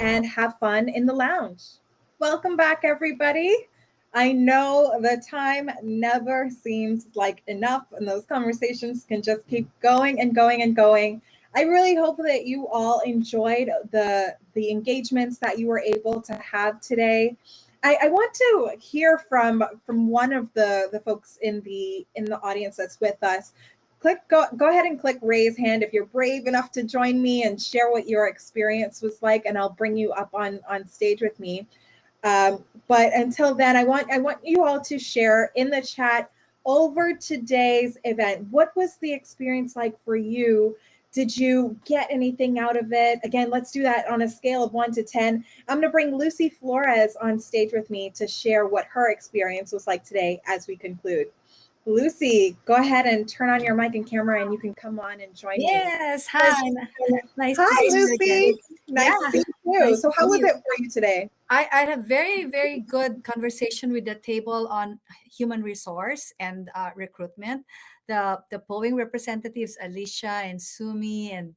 and have fun in the lounge. Welcome back, everybody. I know the time never seems like enough, and those conversations can just keep going and going and going. I really hope that you all enjoyed the engagements that you were able to have today. I want to hear from one of the folks in the audience that's with us. Go ahead and click raise hand if you're brave enough to join me and share what your experience was like, and I'll bring you up on stage with me. But until then, I want you all to share in the chat over today's event. What was the experience like for you? Did you get anything out of it? Again, let's do that on a scale of 1 to 10. I'm going to bring Lucy Flores on stage with me to share what her experience was like today as we conclude. Lucy, go ahead and turn on your mic and camera, and you can come on and join me. Yes, hi. Nice Hi, to see you Lucy. again. Nice to see you. Nice So to how see was you. it for you today? I had a very, very good conversation with the table on human resource and recruitment. The Boeing representatives, Alicia and Sumi, and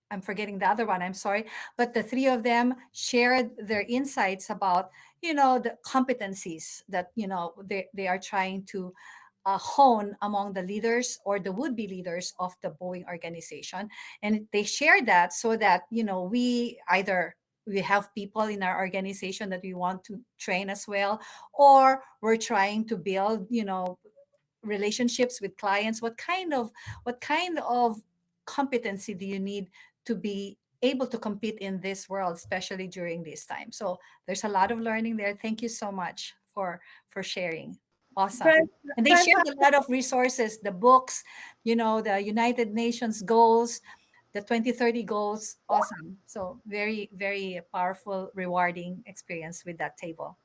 I'm forgetting the other one, I'm sorry, but the three of them shared their insights about, the competencies that, they are trying to hone among the leaders or the would-be leaders of the Boeing organization. And they share that so that, we have people in our organization that we want to train as well, or we're trying to build, relationships with clients. What kind of competency do you need to be able to compete in this world, especially during this time? So there's a lot of learning there. Thank you so much for sharing. Awesome. And they shared a lot of resources, the books, the United Nations goals, the 2030 goals. Awesome. So very, very powerful, rewarding experience with that table.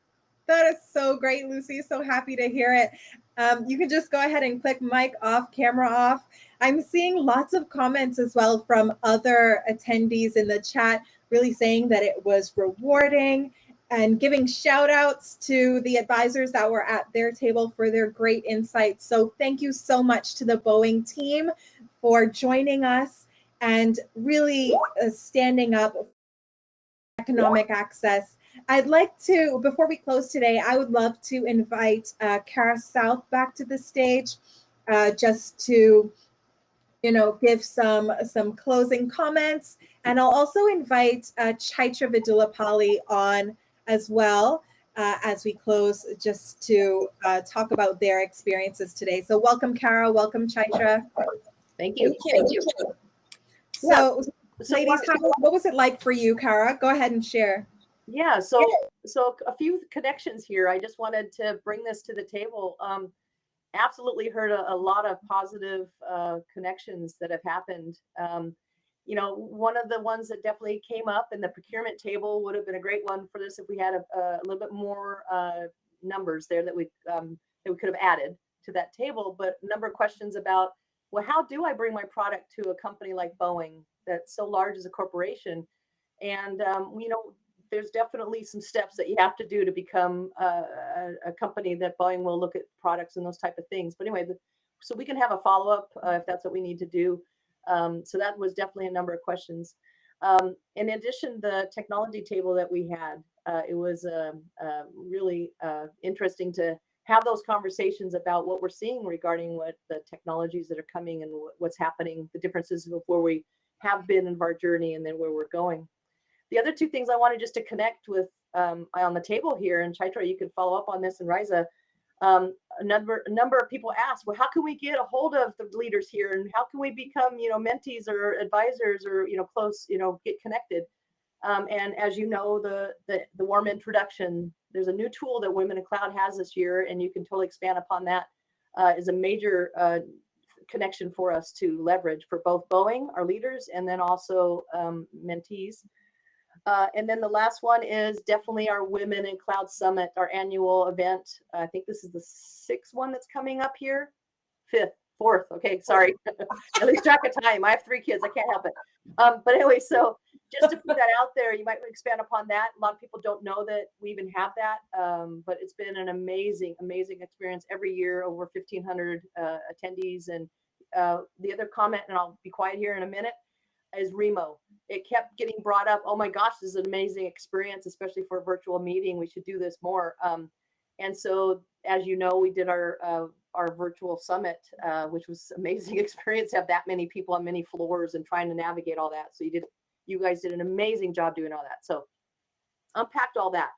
That is so great, Lucy. So happy to hear it. You can just go ahead and click mic off, camera off. I'm seeing lots of comments as well from other attendees in the chat, really saying that it was rewarding and giving shout outs to the advisors that were at their table for their great insights. So thank you so much to the Boeing team for joining us and really standing up for economic access. I'd like to, before we close today, I would love to invite Kara South back to the stage just to, give some closing comments. And I'll also invite Chaitra Vidulapalli on as well as we close, just to talk about their experiences today. So welcome, Kara. Welcome, Chaitra. Thank you. Thank you. So ladies, what was it like for you, Kara? Go ahead and share. Yeah, so a few connections here. I just wanted to bring this to the table. Absolutely heard a lot of positive connections that have happened. One of the ones that definitely came up in the procurement table would have been a great one for this if we had a little bit more numbers there that we could have added to that table. But a number of questions about, well, how do I bring my product to a company like Boeing that's so large as a corporation? And there's definitely some steps that you have to do to become a company that Boeing will look at products and those type of things. But anyway, so we can have a follow-up if that's what we need to do. So that was definitely a number of questions. In addition, the technology table that we had, it was really interesting to have those conversations about what we're seeing regarding what the technologies that are coming and what's happening, the differences of where we have been in our journey and then where we're going. The other two things I wanted just to connect with on the table here, and Chaitra, you can follow up on this, and Riza, a number of people asked, well, how can we get a hold of the leaders here, and how can we become, mentees or advisors or, close, get connected? And as you know, the warm introduction, there's a new tool that Women in Cloud has this year, and you can totally expand upon that. Is a major connection for us to leverage for both Boeing, our leaders, and then also mentees. And then the last one is definitely our Women in Cloud Summit, our annual event. I think this is the 6th one that's coming up here. 4th. Okay, sorry. I lose track of time. I have 3 kids. I can't help it. But anyway, so just to put that out there, you might expand upon that. A lot of people don't know that we even have that, but it's been an amazing, amazing experience every year. Over 1,500 attendees. And the other comment, and I'll be quiet here in a minute, is Remo. It kept getting brought up. Oh my gosh, this is an amazing experience, especially for a virtual meeting. We should do this more. And so, as you know, we did our virtual summit, which was amazing experience. Have that many people on many floors and trying to navigate all that. So you guys did an amazing job doing all that. So unpacked all that.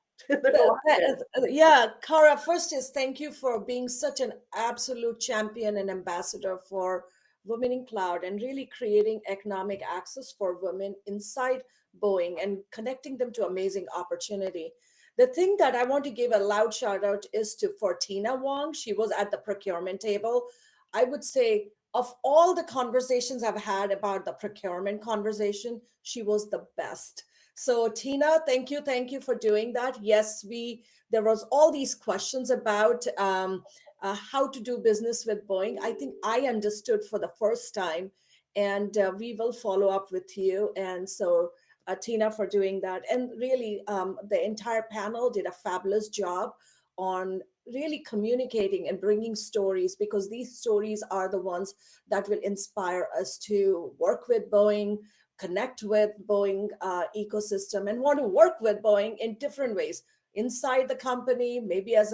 Yeah, Cara, first is thank you for being such an absolute champion and ambassador for Women in Cloud and really creating economic access for women inside Boeing and connecting them to amazing opportunity. The thing that I want to give a loud shout out is for Tina Wong. She was at the procurement table. I would say of all the conversations I've had about the procurement conversation, she was the best. So Tina, thank you for doing that. Yes, there was all these questions about how to do business with Boeing. I think I understood for the first time, and we will follow up with you. And so Tina for doing that. And really, the entire panel did a fabulous job on really communicating and bringing stories, because these stories are the ones that will inspire us to work with Boeing, connect with Boeing ecosystem, and want to work with Boeing in different ways inside the company, maybe as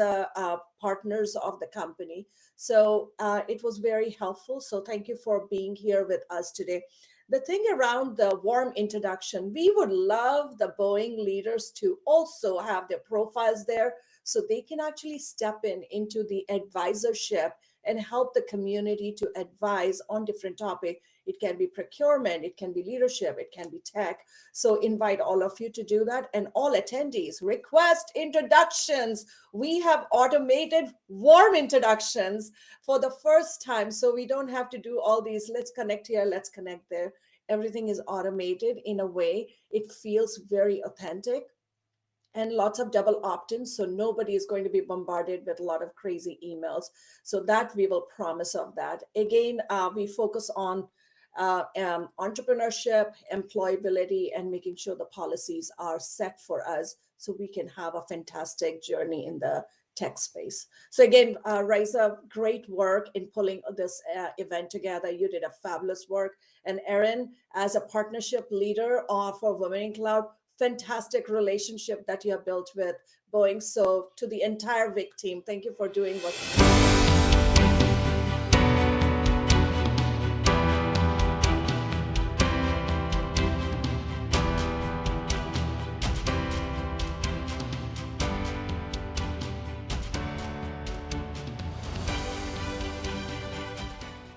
partners of the company. So it was very helpful. So thank you for being here with us today. The thing around the warm introduction, we would love the Boeing leaders to also have their profiles there so they can actually step into the advisorship and help the community to advise on different topics. It can be procurement, it can be leadership, it can be tech. So invite all of you to do that. And all attendees, request introductions. We have automated warm introductions for the first time. So we don't have to do all these, let's connect here, let's connect there. Everything is automated in a way. It feels very authentic. And lots of double opt-ins, so nobody is going to be bombarded with a lot of crazy emails. So that we will promise of that. Again, we focus on entrepreneurship, employability, and making sure the policies are set for us so we can have a fantastic journey in the tech space. So again, Raisa, great work in pulling this event together. You did a fabulous work. And Erin, as a partnership leader for Women in Cloud, fantastic relationship that you have built with Boeing. So to the entire VIC team, thank you for doing what